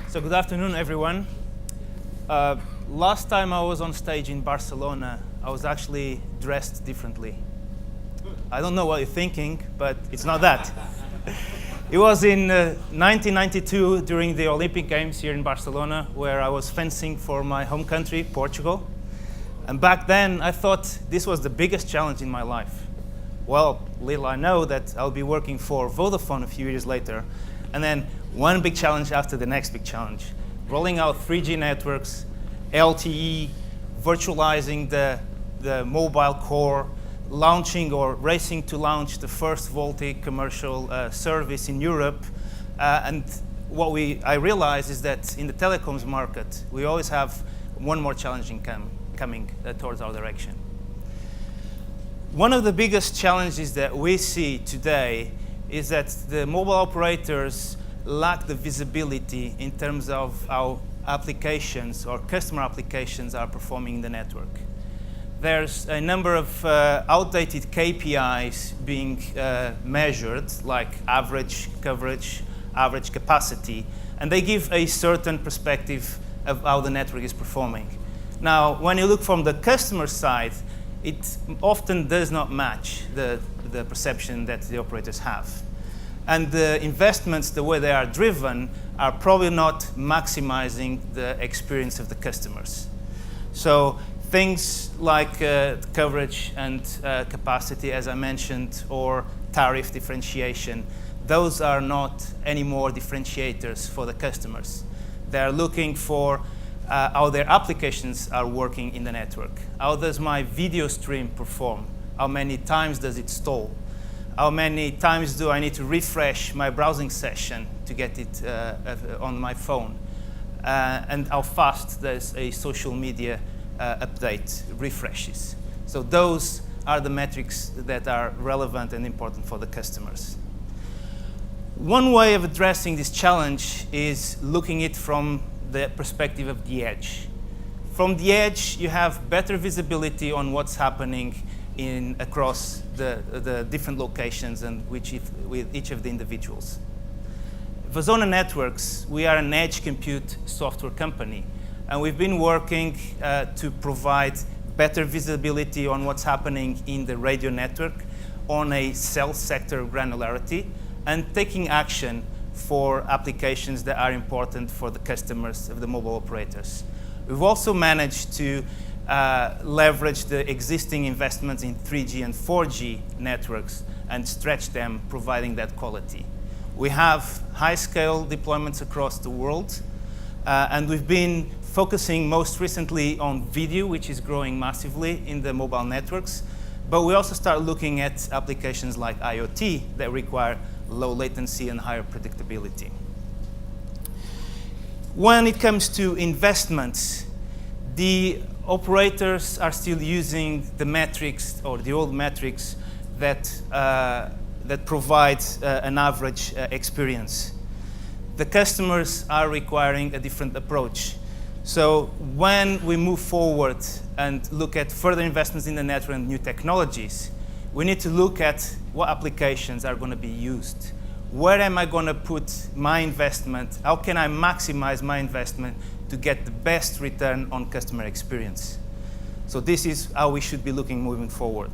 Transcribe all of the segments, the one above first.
So good afternoon, everyone. Last time I was on stage in Barcelona, I was actually dressed differently. I don't know what you're thinking, but it's not that. It was in 1992 during the Olympic Games here in Barcelona, where I was fencing for my home country, Portugal. And back then, I thought this was the biggest challenge in my life. Well, little I know that I'll be working for Vodafone a few years later, and then one big challenge after the next big challenge. Rolling out 3G networks, LTE, virtualizing the mobile core, launching or racing to launch the first VoLTE commercial service in Europe. And what I realized is that in the telecoms market, we always have one more challenge coming towards our direction. One of the biggest challenges that we see today is that the mobile operators lack the visibility in terms of how applications or customer applications are performing in the network. There's a number of outdated KPIs being measured, like average coverage, average capacity, and they give a certain perspective of how the network is performing. Now, when you look from the customer side, it often does not match the perception that the operators have. And the investments, the way they are driven, are probably not maximizing the experience of the customers. So things like coverage and capacity, as I mentioned, or tariff differentiation, those are not anymore differentiators for the customers. They're looking for how their applications are working in the network. How does my video stream perform? How many times does it stall? How many times do I need to refresh my browsing session to get it on my phone? And how fast does a social media update refreshes? So those are the metrics that are relevant and important for the customers. One way of addressing this challenge is looking at it from the perspective of the edge. From the edge, you have better visibility on what's happening across the different locations and with each of the individuals. Vasona Networks, we are an edge compute software company, and we've been working to provide better visibility on what's happening in the radio network on a cell sector granularity and taking action for applications that are important for the customers of the mobile operators. We've also managed to leverage the existing investments in 3G and 4G networks and stretch them, providing that quality. We have high-scale deployments across the world, and we've been focusing most recently on video, which is growing massively in the mobile networks, but we also start looking at applications like IoT that require low latency and higher predictability. When it comes to investments, the operators are still using the metrics or the old metrics that provide an average experience. The customers are requiring a different approach. So when we move forward and look at further investments in the network and new technologies, we need to look at what applications are going to be used. Where am I going to put my investment? How can I maximize my investment to get the best return on customer experience? So this is how we should be looking moving forward.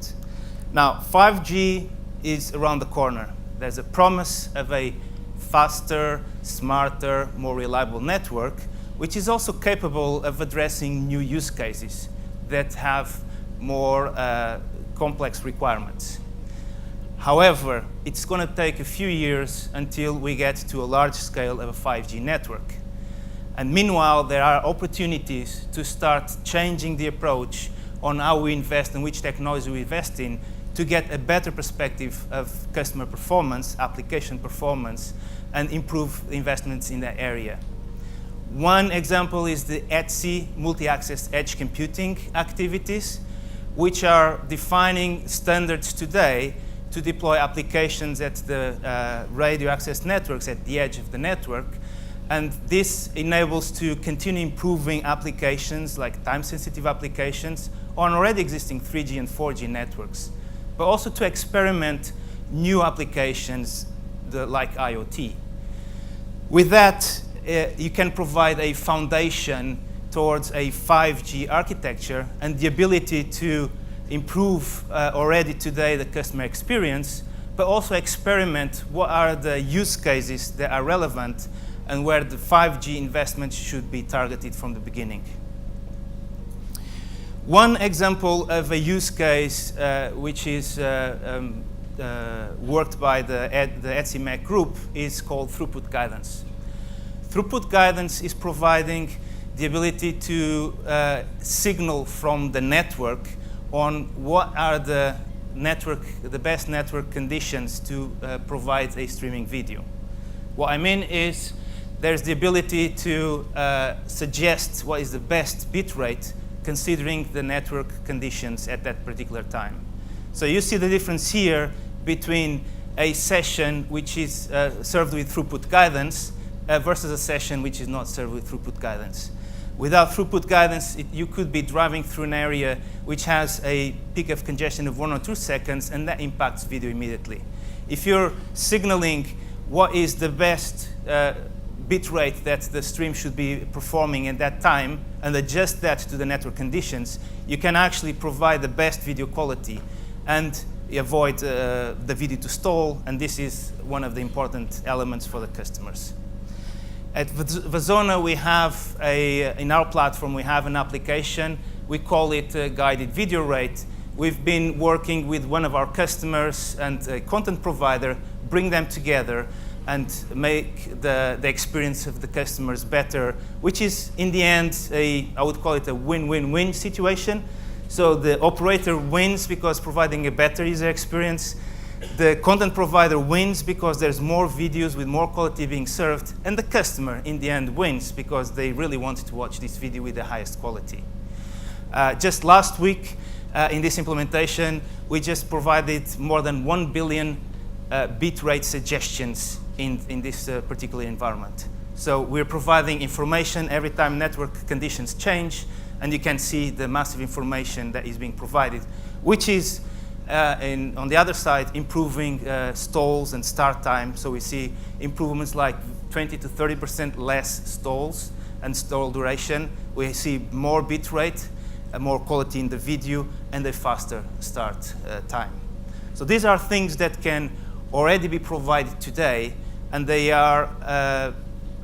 Now, 5G is around the corner. There's a promise of a faster, smarter, more reliable network, which is also capable of addressing new use cases that have more complex requirements. However, it's going to take a few years until we get to a large scale of a 5G network. And meanwhile, there are opportunities to start changing the approach on how we invest and which technology we invest in to get a better perspective of customer performance, application performance, and improve investments in that area. One example is the ETSI, multi-access edge computing activities, which are defining standards today to deploy applications at the radio access networks at the edge of the network. And this enables to continue improving applications like time-sensitive applications on already existing 3G and 4G networks, but also to experiment new applications like IoT. With that, you can provide a foundation towards a 5G architecture and the ability to improve already today the customer experience, but also experiment what are the use cases that are relevant and where the 5G investment should be targeted from the beginning. One example of a use case which is worked by the ETSI-MEC group is called throughput guidance. Throughput guidance is providing the ability to signal from the network on what are the best network conditions to provide a streaming video. What I mean is there's the ability to suggest what is the best bit rate considering the network conditions at that particular time. So you see the difference here between a session which is served with throughput guidance versus a session which is not served with throughput guidance. Without throughput guidance, you could be driving through an area which has a peak of congestion of 1 or 2 seconds, and that impacts video immediately. If you're signaling what is the best bit rate that the stream should be performing at that time and adjust that to the network conditions, you can actually provide the best video quality and avoid the video to stall, and this is one of the important elements for the customers. At Vasona, we have in our platform, we have an application. We call it Guided Video Rate. We've been working with one of our customers and a content provider, bring them together and make the experience of the customers better, which is, in the end, I would call it a win-win-win situation. So the operator wins because providing a better user experience. The content provider wins because there's more videos with more quality being served, and the customer in the end wins because they really want to watch this video with the highest quality. Just last week in this implementation, we just provided more than 1 billion bitrate suggestions in this particular environment. So we're providing information every time network conditions change, and you can see the massive information that is being provided, which is on the other side, improving stalls and start time. So we see improvements like 20 to 30% less stalls and stall duration. We see more bit rate, more quality in the video, and a faster start time. So these are things that can already be provided today, and they are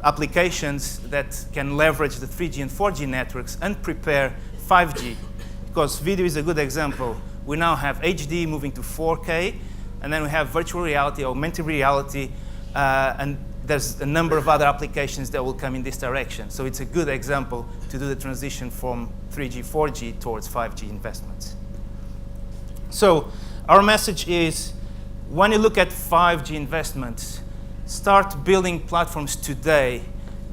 applications that can leverage the 3G and 4G networks and prepare 5G, because video is a good example. We now have HD moving to 4K, and then we have virtual reality, augmented reality, and there's a number of other applications that will come in this direction. So it's a good example to do the transition from 3G, 4G towards 5G investments. So our message is, when you look at 5G investments, start building platforms today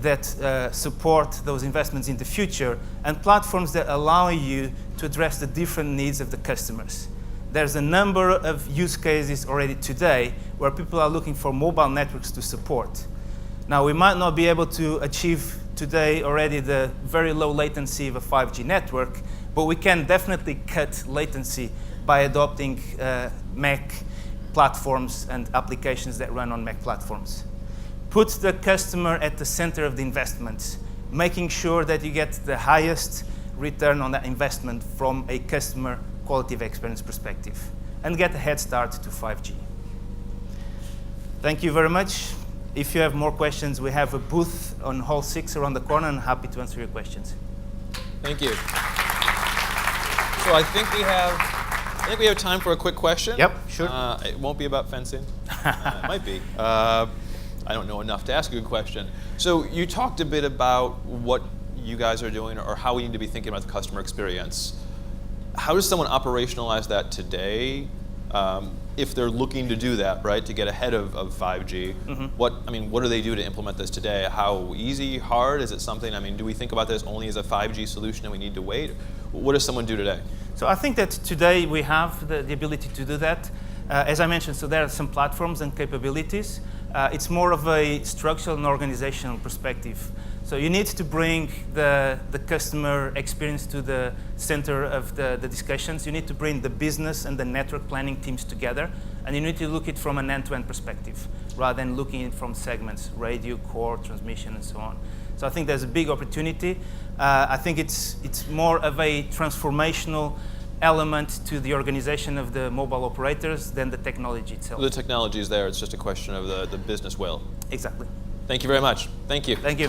that support those investments in the future, and platforms that allow you to address the different needs of the customers. There's a number of use cases already today where people are looking for mobile networks to support. Now, we might not be able to achieve today already the very low latency of a 5G network, but we can definitely cut latency by adopting MEC platforms and applications that run on MEC platforms. Put the customer at the center of the investments, making sure that you get the highest return on that investment from a customer quality of experience perspective, and get a head start to 5G. Thank you very much. If you have more questions, we have a booth on Hall 6 around the corner, and happy to answer your questions. Thank you. So I think we have time for a quick question. Yep, sure. It won't be about fencing. It might be. I don't know enough to ask a good question. So you talked a bit about what you guys are doing, or how we need to be thinking about the customer experience. How does someone operationalize that today, if they're looking to do that, right, to get ahead of 5G? Mm-hmm. What do they do to implement this today? How easy, hard? Is it something, do we think about this only as a 5G solution and we need to wait? What does someone do today? So I think that today we have the ability to do that. As I mentioned, so there are some platforms and capabilities. It's more of a structural and organizational perspective. So you need to bring the customer experience to the center of the discussions. You need to bring the business and the network planning teams together, and you need to look at it from an end-to-end perspective. rather than looking at it from segments, radio, core, transmission, and so on. So I think there's a big opportunity. I think it's more of a transformational element to the organization of the mobile operators than the technology itself. The technology is there. It's just a question of the business will. Exactly. Thank you very much. Thank you. Thank you.